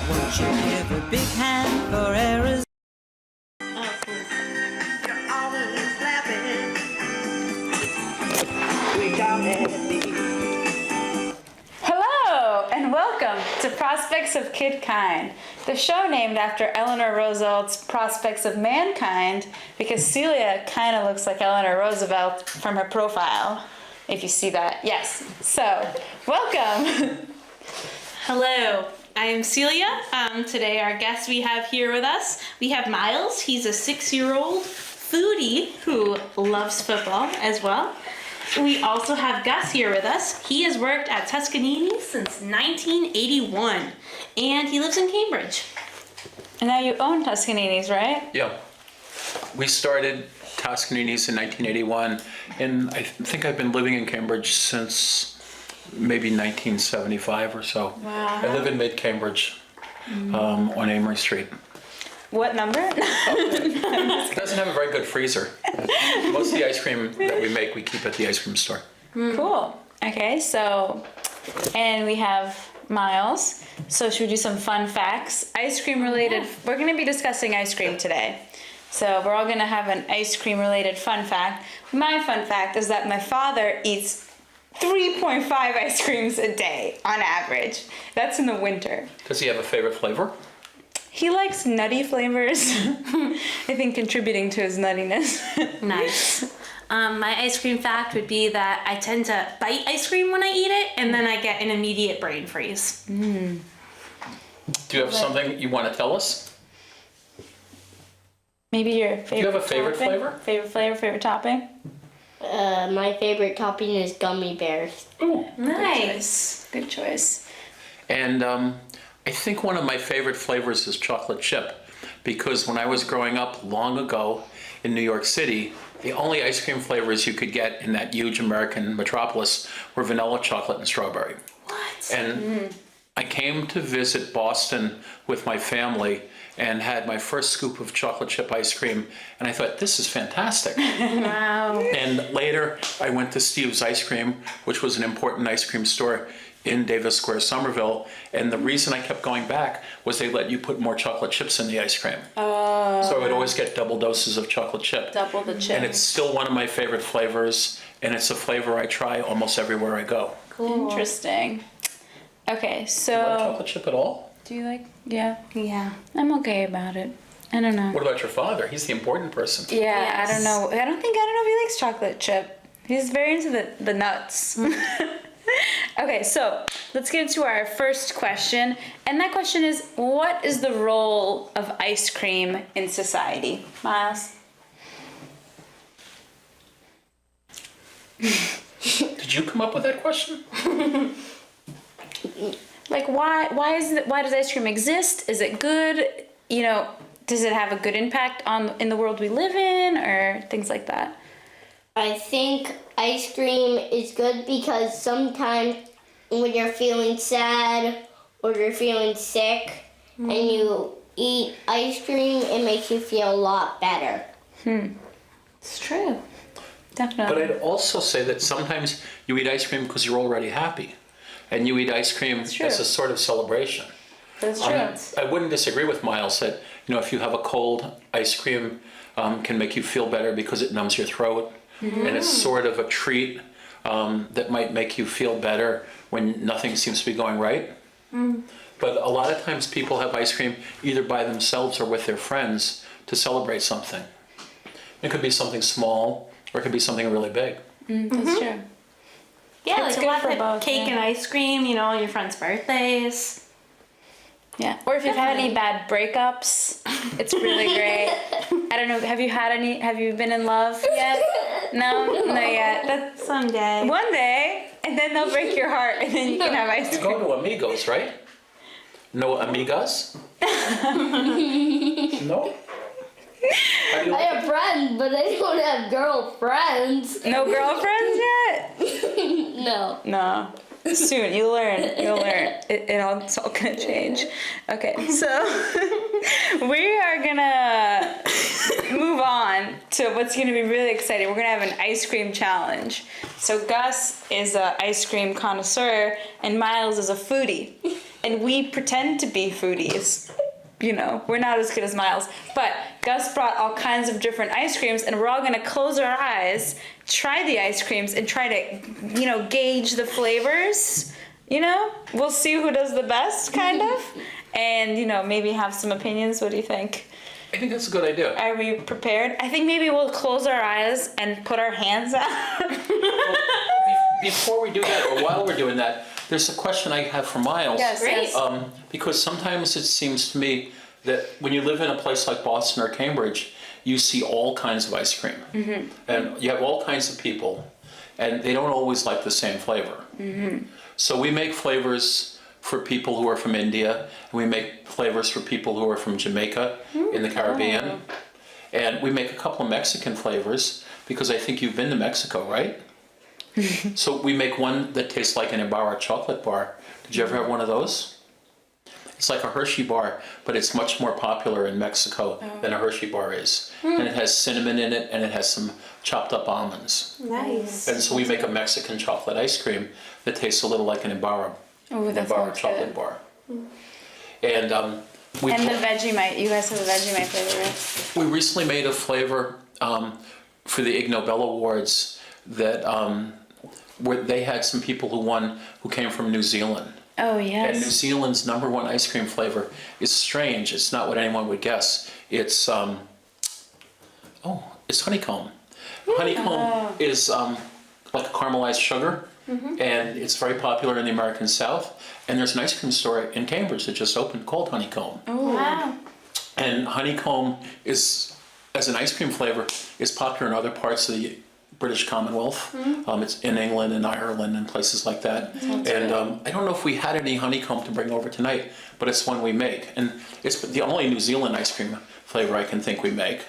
Won't you give a big hand for Arizona? You're always laughing. We got it. Hello, and welcome to Prospects of Kidkind, the show named after Eleanor Roosevelt's Prospects of Mankind, because Celia kind of looks like Eleanor Roosevelt from her profile, if you see that. Yes. So, welcome. Hello, I'm Celia. Today our guest we have here with us, we have Myles. He's a 6-year-old foodie who loves football as well. We also have Gus here with us. He has worked at Toscani since 1981, and he lives in Cambridge. And now you own Toscani's, right? Yeah. We started Toscani's in 1981, and I think I've been living in Cambridge since maybe 1975 or so. Wow. I live in mid-Cambridge on Amory Street. What number? It doesn't have a very good freezer. Most of the ice cream that we make, we keep at the ice cream store. Cool. Okay, so, and we have Myles. So should we do some fun facts? Ice cream related. We're going to be discussing ice cream today. So we're all going to have an ice cream related fun fact. My fun fact is that my father eats 3.5 ice creams a day on average. That's in the winter. Does he have a favorite flavor? He likes nutty flavors. I think contributing to his nuttiness. Nice. My ice cream fact would be that I tend to bite ice cream when I eat it, and then I get an immediate brain freeze. Do you have something you want to tell us? Maybe your favorite. Do you have a favorite topping? flavor? Favorite flavor, favorite topping? My favorite topping is gummy bears. Ooh. Nice. Good choice. And I think one of my favorite flavors is chocolate chip, because when I was growing up long ago in New York City, the only ice cream flavors you could get in that huge American metropolis were vanilla, chocolate, and strawberry. What? And I came to visit Boston with my family and had my first scoop of chocolate chip ice cream, and I thought, this is fantastic. Wow. And later, I went to Steve's Ice Cream, which was an important ice cream store in Davis Square, Somerville, and the reason I kept going back was they let you put more chocolate chips in the ice cream. Oh. So I would always get double doses of chocolate chip. Double the chip. And it's still one of my favorite flavors, and it's a flavor I try almost everywhere I go. Cool. Interesting. Okay, Do you like so chocolate chip at all? do you like? Yeah, Yeah. I'm okay about it. I don't know. What about your father? He's the important person. Yeah, Yes. I don't know. I don't know if he likes chocolate chip. He's very into the nuts. Okay, so let's get into our first question. And that question is, what is the role of ice cream in society? Myles? Did you come up with that question? Like, why does ice cream exist? Is it good? You know, does it have a good impact in the world we live in, or things like that? I think ice cream is good because sometimes when you're feeling sad or you're feeling sick and you eat ice cream, it makes you feel a lot better. It's true. Definitely. But I'd also say that sometimes you eat ice cream because you're already happy. And you eat ice cream as true. a sort of celebration. That's true. I wouldn't disagree with Myles that, you know, if you have a cold, ice cream can make you feel better because it numbs your throat. And it's sort of a treat that might make you feel better when nothing seems to be going right. But a lot of times people have ice cream either by themselves or with their friends to celebrate something. It could be something small or it could be something really big. That's true. Yeah, It's like good a lot for of both, cake yeah. and ice cream, you know, your friends' birthdays. Yeah. Or if you've had any bad breakups, it's really great. I don't know. Have you been in love yet? No, not yet. That's Someday. one day, and then they'll break your heart, and then you can have ice You cream. go to Amigos, right? No amigas? No? How do you I have friends, but I don't have girlfriends. No girlfriends yet? No. No. Soon, you'll learn. It's all gonna change. Okay, so we are gonna move on to what's gonna be really exciting. We're gonna have an ice cream challenge. So Gus is an ice cream connoisseur, and Myles is a foodie, and we pretend to be foodies. You know, we're not as good as Myles, but Gus brought all kinds of different ice creams, and we're all gonna close our eyes, try the ice creams, and try to, gauge the flavors. We'll see who does the best, kind of, and maybe have some opinions. What do you think? I think that's a good idea. Are we prepared? I think maybe we'll close our eyes and put our hands out. Before we do that, or while we're doing that, there's a question I have for Myles. Yes, Great. yes. Because sometimes it seems to me that when you live in a place like Boston or Cambridge, you see all kinds of ice cream. Mm-hmm. And you have all kinds of people, and they don't always like the same flavor. Mm-hmm. So we make flavors for people who are from India, and we make flavors for people who are from Jamaica in the Caribbean. Oh. And we make a couple of Mexican flavors, because I think you've been to Mexico, right? So we make one that tastes like an Ibarra chocolate bar. Did you ever have one of those? It's like a Hershey bar, but it's much more popular in Mexico than a Hershey bar is. And it has cinnamon in it, and it has some chopped up almonds. Nice. And so we make a Mexican chocolate ice cream that tastes a little like an Ibarra, chocolate bar. And And the Vegemite. You guys have a Vegemite flavor, right? we recently made a flavor for the Ig Nobel Awards that where they had some people who came from New Zealand. Oh, And New yes. Zealand's #1 ice cream flavor is strange. It's not what anyone would guess. It's it's honeycomb. Honeycomb is like a caramelized sugar, and it's very popular in the American South. And there's an ice cream store in Cambridge that just opened called Honeycomb. Wow. And honeycomb is, as an ice cream flavor, is popular in other parts of the British Commonwealth. It's in England and Ireland and places like that. And I don't know if we had any honeycomb to bring over tonight, but it's one we make. And it's the only New Zealand ice cream flavor I can think we make.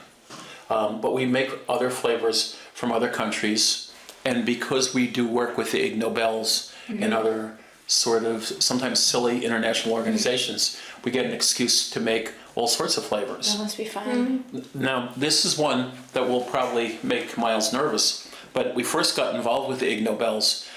But we make other flavors from other countries. And because we do work with the Ig Nobels and other sort of sometimes silly international organizations, we get an excuse to make all sorts of flavors. That must be fun. Now, this is one that will probably make Myles nervous, but we first got involved with the Ig Nobels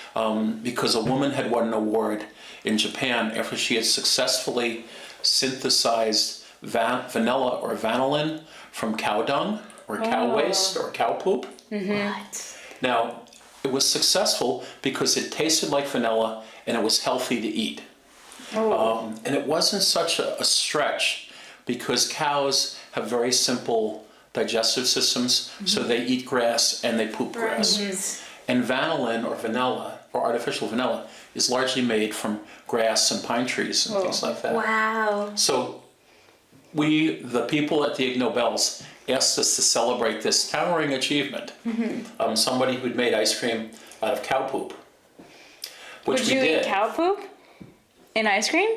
because a woman had won an award in Japan after she had successfully synthesized vanilla or vanillin from cow dung or cow waste or cow poop. What? Now, it was successful because it tasted like vanilla and it was healthy to eat. And it wasn't such a stretch because cows have very simple digestive systems, so they eat grass and they poop grass. And vanillin or vanilla or artificial vanilla is largely made from grass and pine trees and things like that. Wow. So we, the people at the Ig Nobels, asked us to celebrate this towering achievement. Somebody who'd made ice cream out of cow poop. Which Would we you did. eat cow poop in ice cream?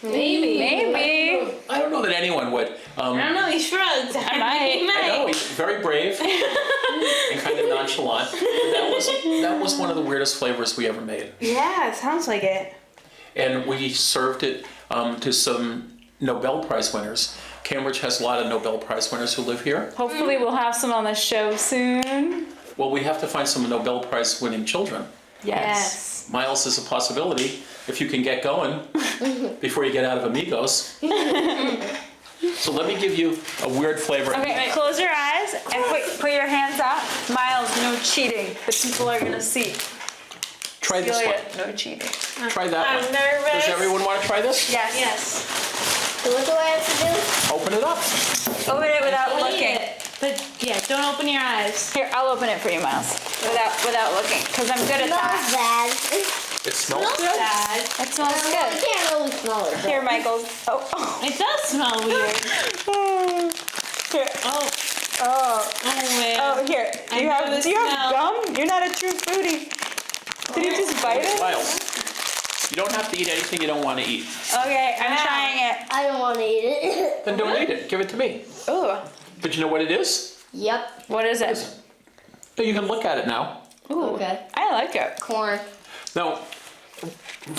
Maybe. Maybe. I don't know that anyone would. I don't know, he shrugged. I might. I know, he's very brave and kind of nonchalant. But that was one of the weirdest flavors we ever made. Yeah, it sounds like it. And we served it to some Nobel Prize winners. Cambridge has a lot of Nobel Prize winners who live here. Hopefully we'll have some on the show soon. Well, we have to find some Nobel Prize winning children. Yes. Myles is a possibility if you can get going before you get out of Amigos. So let me give you a weird flavor. Okay, close your eyes and put your hands out. Myles, no cheating. The people are gonna see. Try this Celia, one. no cheating. Try that I'm one. nervous. Does everyone want to try this? Yes. Yes. So what do I have to do? Open it up. Open it without Eat looking. it. But yeah, don't open your eyes. Here, I'll open it for you, Myles. Without looking, because I'm good at Smells that. bad. It smells good. Bad. It smells I good. can't really smell it. Here, Michael. Oh. It does smell weird. Here. Oh, Oh. man. Oh, here. I Do you know have this do you have smell. gum? You're not a true foodie. Did you just bite it? Myles, you don't have to eat anything you don't want to eat. Okay, I'm trying it. I don't want to eat it. Then don't eat it. Give it to me. Ooh. But you know what it is? Yep. What is it? You can look at it now. Ooh. Okay. I like it. Corn. Now,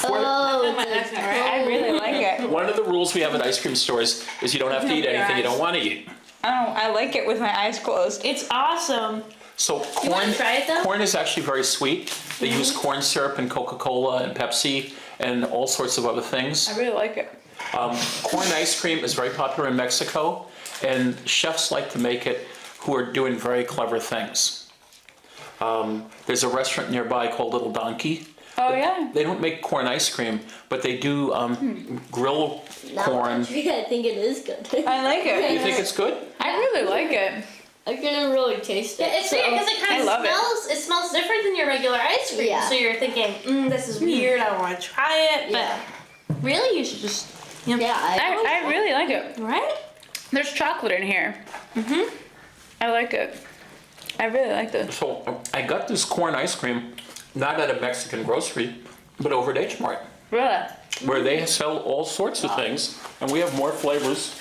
Oh, That's not right. I really like it. One of the rules we have at ice cream stores is you don't have to eat Open your anything you eyes. don't want to eat. I like it with my eyes closed. It's awesome. So corn, wanna try it, though? corn is actually very sweet. They use corn syrup and Coca-Cola and Pepsi and all sorts of other things. I really like it. Corn ice cream is very popular in Mexico, and chefs like to make it who are doing very clever things. There's a restaurant nearby called Little Donkey. Oh yeah. They don't make corn ice cream, but they do grill corn. I think it is good. I like You it. think it's good? I really like it. I couldn't really taste it. It's weird because it kind I of love it. smells. It smells different than your regular ice cream. Yeah. So you're thinking, this is weird. I don't want to try it. Yeah. But really, you should just. Yeah, I really like it. Right? There's chocolate in here. I like it. I really like this. So I got this corn ice cream, not at a Mexican grocery, but over at H Mart, Really? where they sell all sorts of things, and we have more flavors.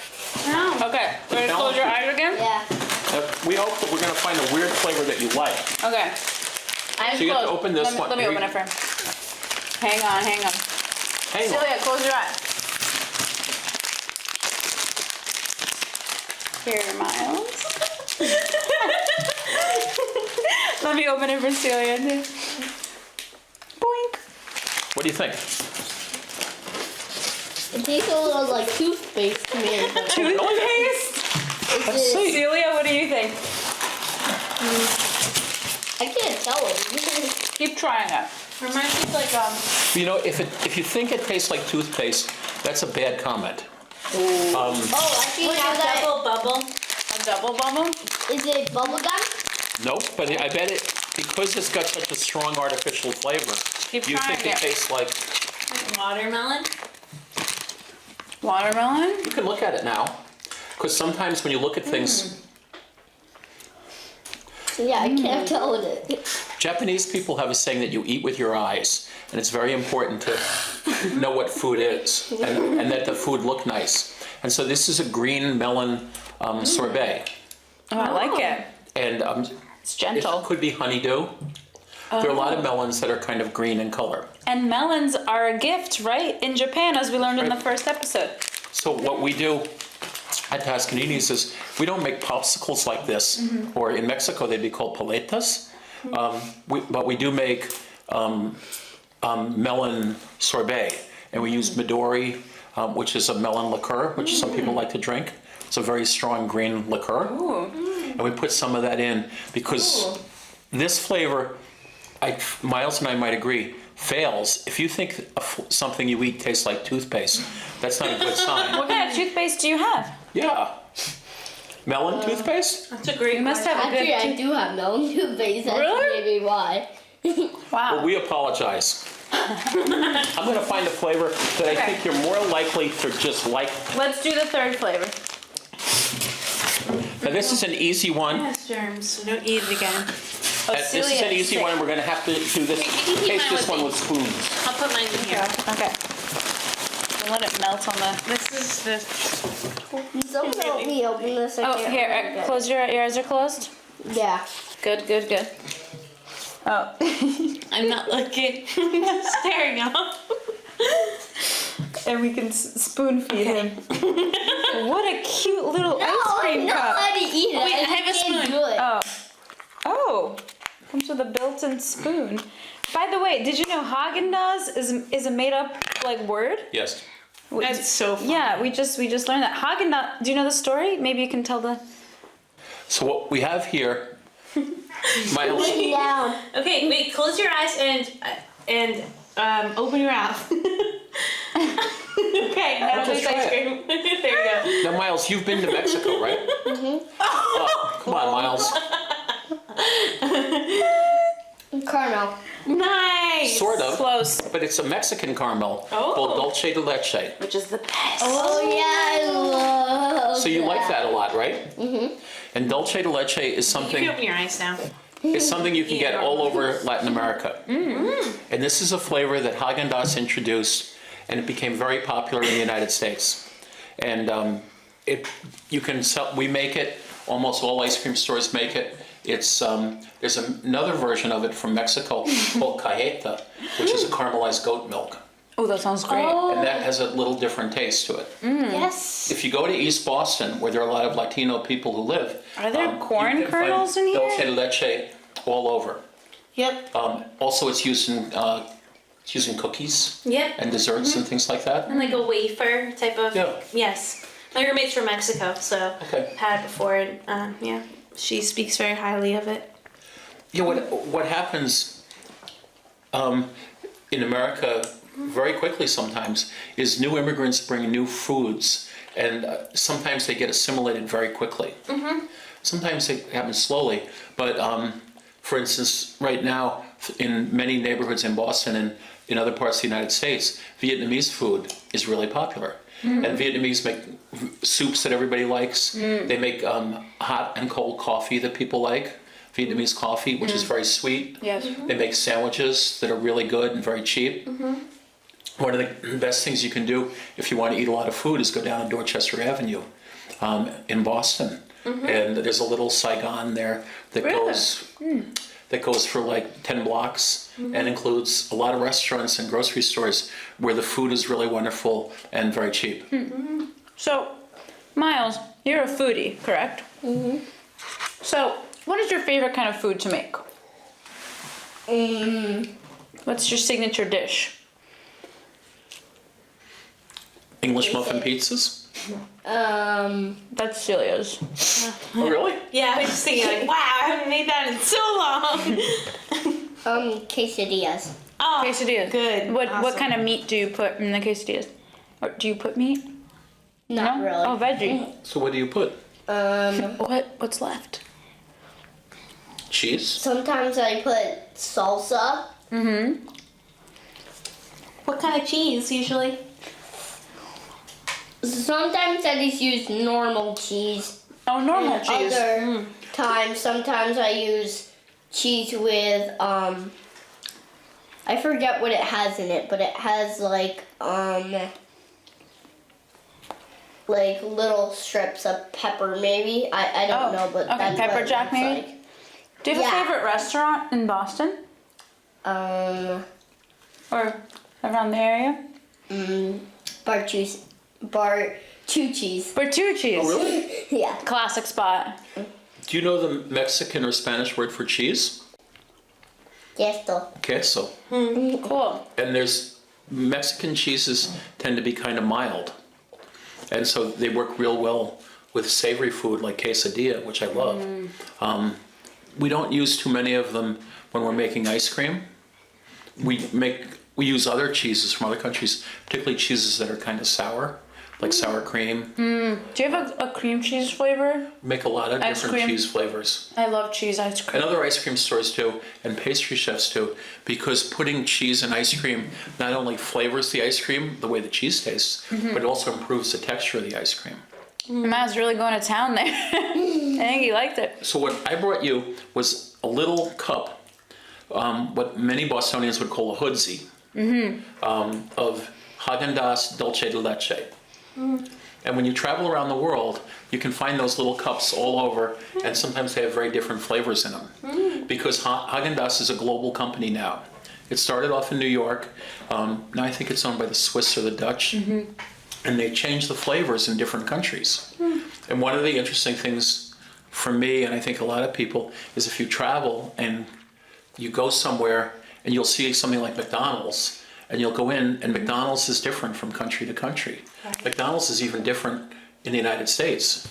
No. Okay. Ready to close your eyes again? Yeah. We hope that we're gonna find a weird flavor that you like. Okay. Eyes So you have to closed. open this let me, one. Let me Here open you- it first. Hang on. Hang on. Celia, close your eyes. Here, Miles. Let me open it for Celia too. Boink. What do you think? It tastes a little like toothpaste to me. Toothpaste? Let's see. Celia, what do you think? I can't tell it. Keep trying it. Reminds me of like You know, if you think it tastes like toothpaste, that's a bad comment. Oh, actually, like now a that double bubble. A double bubble? is it bubble gum? Nope, but I bet it, because it's got such a strong artificial flavor, Keep you trying think it it. tastes like, Like watermelon. Watermelon? you can look at it now. Because sometimes when you look at things, Yeah, I can't tell it. Japanese people have a saying that you eat with your eyes, and it's very important to know what food is, and that the food look nice. And so this is a green melon sorbet, Oh, I like it. and It's it gentle. could be honeydew. There are a lot of melons that are kind of green in color. And melons are a gift, right? In Japan, as we learned in the Right. first episode. So what we do at Toscani's is we don't make popsicles like this, or in Mexico they'd be called paletas, but we do make melon sorbet, and we use Midori, which is a melon liqueur, which some people like to drink. It's a very strong green liqueur, and we put some of that in because this flavor, Miles and I might agree, fails. If you think something you eat tastes like toothpaste, that's not a good sign. What kind of toothpaste do you have? Yeah. Melon toothpaste? That's a great. You must have a Actually, good I do have melon toothpaste. That's Really? maybe why. Wow. Well, we apologize. I'm going to find a flavor that I think you're more likely to just like. Let's do the third flavor. Now, this is an easy one. Has germs, so don't eat it again. Oh, This is Celia an easy sick. one. We're going to have to do this. You can keep Taste mine this with one me. with spoons. I'll put mine in here. Okay. And let it melt on the. This is the. Someone help me open this. I Oh, can't here. open it. Close your eyes. Are closed. Yeah. Good. Good. Good. Oh. I'm not looking. I'm just staring off. And we can spoon feed him. What a cute little ice No, cream I'm not cup. allowed to eat it. Wait, I just have a can't spoon. do it. Oh. Oh. Comes with a built-in spoon. By the way, did you know Haagen-Dazs is a made-up like word? Yes. That's so fun. Yeah, we just learned that. Haagen-Dazs. Do you know the story? Maybe you can tell the. So what we have here, Miles, Put it down. Okay, wait. Close your eyes and open your mouth. Okay, now just there's try ice cream. There you go. now Miles, you've been to Mexico, right? Mm-hmm. Oh, come on, Miles. Caramel. Nice. Sort of. Close. But it's a Mexican caramel Oh. called dulce de leche. Which is the best. Oh yeah, I love. So you like that a lot, right? Mm-hmm. And dulce de leche is You something can open your eyes now. is something you can get all over Latin America. Mm-hmm. And this is a flavor that Haagen-Dazs introduced, and it became very popular in the United States. And you can sell. We make it. Almost all ice cream stores make it, It's there's another version of it from Mexico called cajeta, which is a caramelized goat milk, Oh, that sounds great. and that has a little different taste to it. Yes. If you go to East Boston, where there are a lot of Latino people who live, Are there corn you can kernels find in here? dulce de leche all over. Yep. Also, it's used in cookies Yep. and desserts and things like that. And like a wafer type of. Yeah. Yes. My roommate's from Mexico, so Okay. had it before, and yeah, she speaks very highly of it. Yeah, what happens in America very quickly sometimes is new immigrants bring new foods, and sometimes they get assimilated very quickly. Sometimes it happens slowly, but for instance, right now in many neighborhoods in Boston and in other parts of the United States, Vietnamese food is really popular. And Vietnamese make soups that everybody likes. They make hot and cold coffee that people like. Vietnamese coffee, which is very sweet. Yes. They make sandwiches that are really good and very cheap. One of the best things you can do if you want to eat a lot of food is go down to Dorchester Avenue in Boston. And there's a little Saigon there that goes for like 10 blocks and includes a lot of restaurants and grocery stores where the food is really wonderful and very cheap. So, Myles, you're a foodie, correct? So, what is your favorite kind of food to make? What's your signature dish? English muffin pizzas? That's Celia's. Oh, really? Yeah, I was just thinking like, wow, I haven't made that in so long. Quesadillas. Oh, Quesadillas. Good. What Awesome. kind of meat do you put in the quesadillas? Or do you put meat? Not No? really. Oh, veggie. So what do you put? What's left? Cheese? Sometimes I put salsa. What kind of cheese usually? Sometimes I just use normal cheese. Oh, normal And cheese. Other times, sometimes I use cheese with I forget what it has in it, but it has like little strips of pepper maybe. I don't Oh, know, but okay, that's pepper what it jack looks maybe? Do you have Yeah. a favorite restaurant in Boston like. or around the area? Bartucci's. Bertucci's. Oh, really? Yeah. Classic spot. Do you know the Mexican or Spanish word for cheese? Queso. Queso. Cool. And there's Mexican cheeses tend to be kind of mild. And so they work real well with savory food like quesadilla, which I love. We don't use too many of them when we're making ice cream. We use other cheeses from other countries, particularly cheeses that are kind of sour, like sour cream. Do you have a cream cheese flavor? Make a lot of Ice different cream. cheese flavors. I love cheese ice cream. And other ice cream stores do, and pastry chefs do, because putting cheese in ice cream not only flavors the ice cream the way the cheese tastes, but it also improves the texture of the ice cream. Matt's really going to town there. I think he liked it. So what I brought you was a little cup, what many Bostonians would call a hoodsie, of Haagen-Dazs Dulce de Leche. And when you travel around the world, you can find those little cups all over, and sometimes they have very different flavors in them. Because Haagen-Dazs is a global company now. It started off in New York. Now I think it's owned by the Swiss or the Dutch. And they changed the flavors in different countries. And one of the interesting things for me, and I think a lot of people, is if you travel and you go somewhere and you'll see something like McDonald's, and you'll go in, and McDonald's is different from country to country. McDonald's is even different in the United States.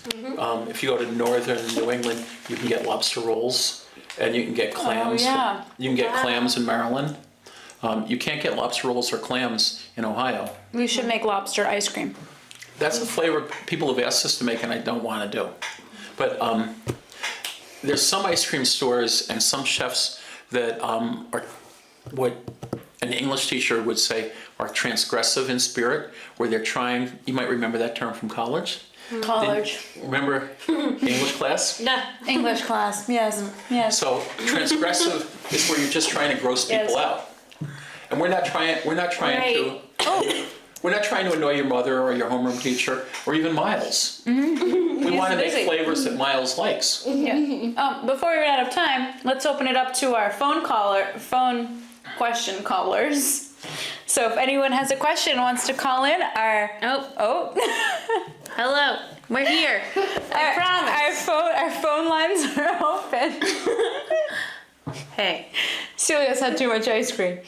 If you go to northern New England, you can get lobster rolls, and you can get clams. yeah. You can get clams in Maryland. You can't get lobster rolls or clams in Ohio. We should make lobster ice cream. That's a flavor people have asked us to make, and I don't want to do. But there's some ice cream stores and some chefs that are what an English teacher would say are transgressive in spirit, where they're trying, you might remember that term from college. College. Remember English class? No. English class. Yes. Yes. So transgressive is where you're just trying to gross people Yes. out. And we're not trying Right. to We're not trying to annoy your mother or your homeroom teacher or even Miles. We want to make busy. flavors that Miles likes. Yeah. Before we run out of time, let's open it up to our phone question callers. So if anyone has a question and wants to call in, Hello. We're here. I promise. Our phone lines are open. Hey. Celia's had too much ice cream.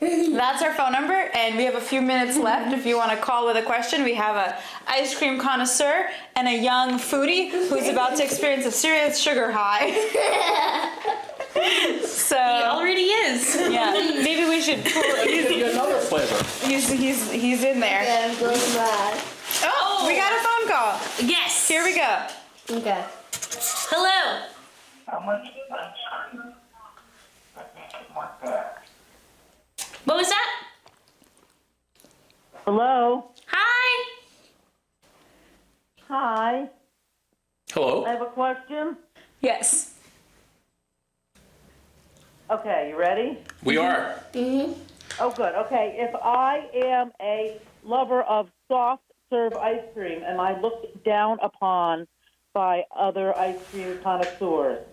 That's our phone number, and we have a few minutes left if you want to call with a question. We have a ice cream connoisseur and a young foodie who's about to experience a serious sugar high. So He already is. yeah, maybe we should. Give you another flavor. He's in there. Yeah, I'm going mad. Oh, we got a phone call. Yes. Here we go. Okay. Hello. What was that? Hello. Hi. Hi. I Hello? have a question. Yes. Okay, you ready? We are. Oh, good. Okay, if I am a lover of soft serve ice cream, am I looked down upon by other ice cream connoisseurs?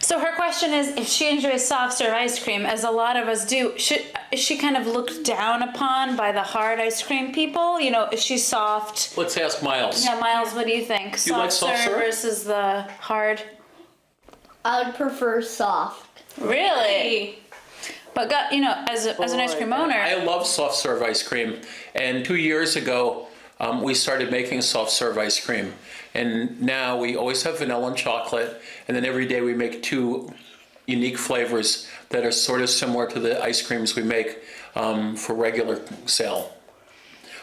So her question is, if she enjoys soft serve ice cream, as a lot of us do, is she kind of looked down upon by the hard ice cream people? You know, is she soft? Let's ask Miles. Yeah, Miles, what do you think? You like soft serve? versus the hard? I would prefer soft. Really? But as an ice cream owner, I love soft serve ice cream. And 2 years ago, we started making soft serve ice cream. And now we always have vanilla and chocolate. And then every day we make 2 unique flavors that are sort of similar to the ice creams we make for regular sale.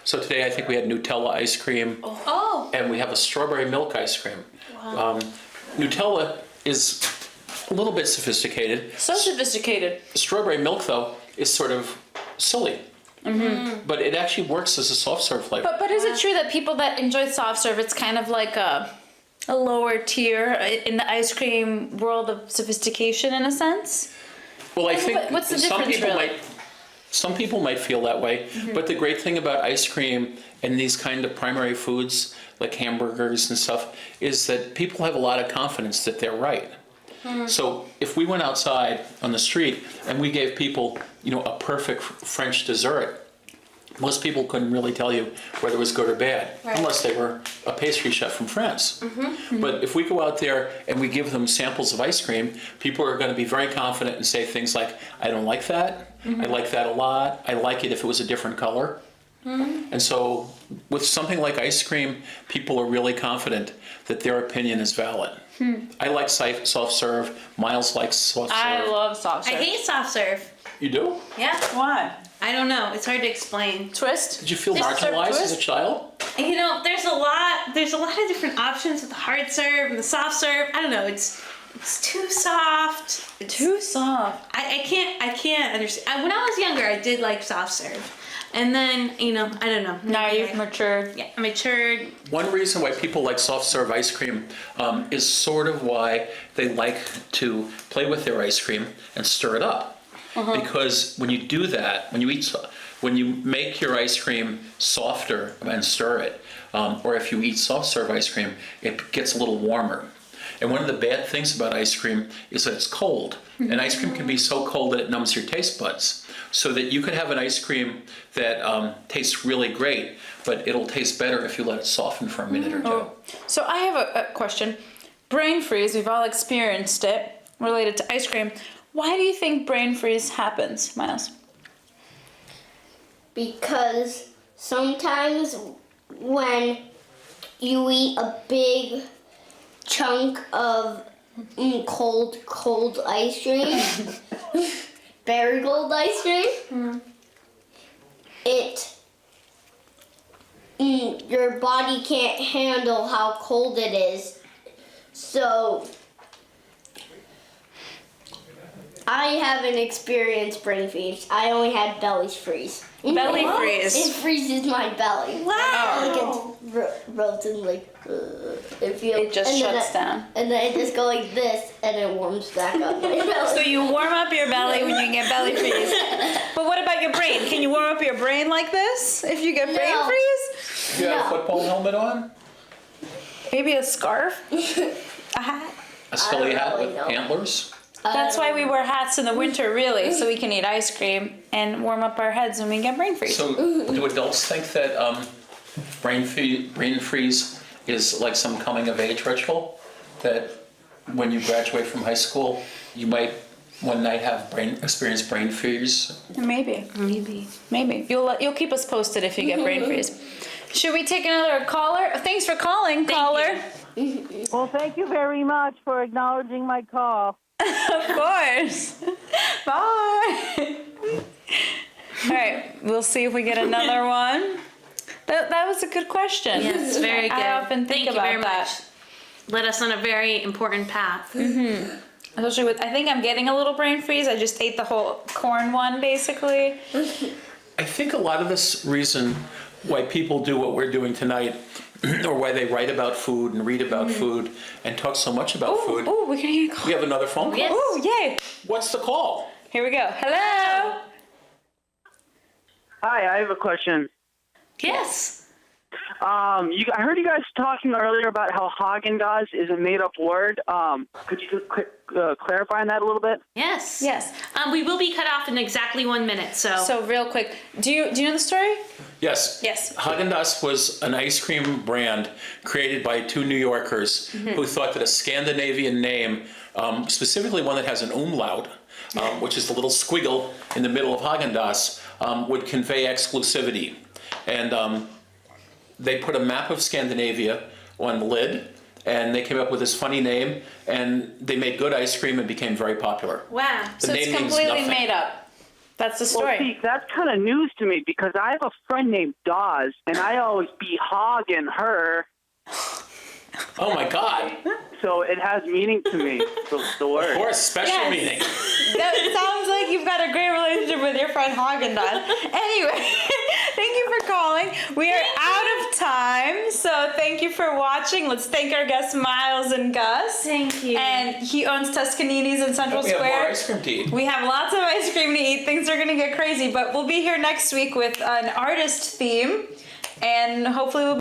So today I think we had Nutella ice cream. oh, And we have a strawberry milk ice cream. Nutella is a little bit sophisticated. so sophisticated. Strawberry milk, though, is sort of silly. But it actually works as a soft serve flavor. But is it true that people that enjoy soft serve, it's kind of like a lower tier in the ice cream world of sophistication in a sense? Well, I think what's the some difference, people really? some people might feel that way. But the great thing about ice cream and these kind of primary foods like hamburgers and stuff is that people have a lot of confidence that they're right. So if we went outside on the street and we gave people, a perfect French dessert, most people couldn't really tell you whether it was good or bad, unless they were a pastry chef from France. But if we go out there and we give them samples of ice cream, people are going to be very confident and say things like, I don't like that, I like that a lot, I like it if it was a different color. And so with something like ice cream, people are really confident that their opinion is valid. I like soft serve. Miles likes soft serve. I love soft I serve. hate soft serve. You do? Yeah. Why? I don't know. It's hard to explain. Twist? Did you feel Soft serve marginalized as a twist? child? There's a lot of different options with the hard serve and the soft serve. I don't know. It's too soft. It's Too soft. I can't understand. When I was younger, I did like soft serve. And then, I don't know. Now you've I matured. matured. One reason why people like soft serve ice cream is sort of why they like to play with their ice cream and stir it up. Because when you do that, when you make your ice cream softer and stir it, or if you eat soft serve ice cream, it gets a little warmer. And one of the bad things about ice cream is that it's cold. And ice cream can be so cold that it numbs your taste buds. So that you could have an ice cream that tastes really great, but it'll taste better if you let it soften for a minute or two. So I have a question. Brain freeze, we've all experienced it, related to ice cream. Why do you think brain freeze happens, Miles? Because sometimes when you eat a big chunk of cold ice cream, very cold ice cream, your body can't handle how cold it is. So I haven't experienced brain freeze. I only had belly freeze. Belly freeze. It freezes my belly. Wow. Like it's roasting, like it feels. It just and then shuts down. And then it just go like this, and it warms back up. My belly. So you warm up your belly when you get belly freeze. But what about your brain? Can you warm up your brain like like this if you get brain No. freeze? You have a No. football helmet on? Maybe a scarf? A hat? A silly hat really with know. antlers? That's why we wear hats in the winter, really, so we can eat ice cream and warm up our heads when we get brain freeze. So do adults think that brain freeze is like some coming of age ritual? That when you graduate from high school, you might one night have experience brain freeze? Maybe. Maybe. You'll keep us posted if you get brain freeze. Should we take another caller? Thanks for calling, caller. Well, thank you very much for acknowledging my call. Of course. Bye. All right, we'll see if we get another one. That was a good question. Yes, very good. I often think Thank about you very that. much. Led us on a very important path. Especially with, I think I'm getting a little brain freeze. I just ate the whole corn one, basically. I think a lot of this reason why people do what we're doing tonight, or why they write about food and read about food and talk so much about food. Oh, we're getting a call. We have another phone call? Yes. Oh, yay. What's the call? Here we go. Hello. Hi, I have a question. Yes. I heard you guys talking earlier about how Haagen-Dazs is a made-up word. Could you clarify on that a little bit? Yes. Yes. We will be cut off in exactly 1 minute, so. So real quick, do you know the story? Yes. Yes. Haagen-Dazs was an ice cream brand created by two New Yorkers who thought that a Scandinavian name, specifically one that has an umlaut, which is the little squiggle in the middle of Haagen-Dazs, would convey exclusivity. And they put a map of Scandinavia on the lid, and they came up with this funny name, and they made good ice cream and became very popular. Wow. The So name it's means completely nothing. made up. That's the Well, story. see, that's kind of news to me because I have a friend named Dawes, and I always be hogging her, Oh my God. so it has meaning to me, the word. Of course, special Yes. meaning. That sounds like you've got a great relationship with your friend Haagen-Dazs. Anyway, thank you for calling. We are out of time, so thank you for watching. Let's thank our guests Myles and Gus. Thank you. And he owns Toscani's in Central We have more Square. ice cream to eat. We have lots of ice cream to eat. Things are going to get crazy, but we'll be here next week with an artist theme, and hopefully we'll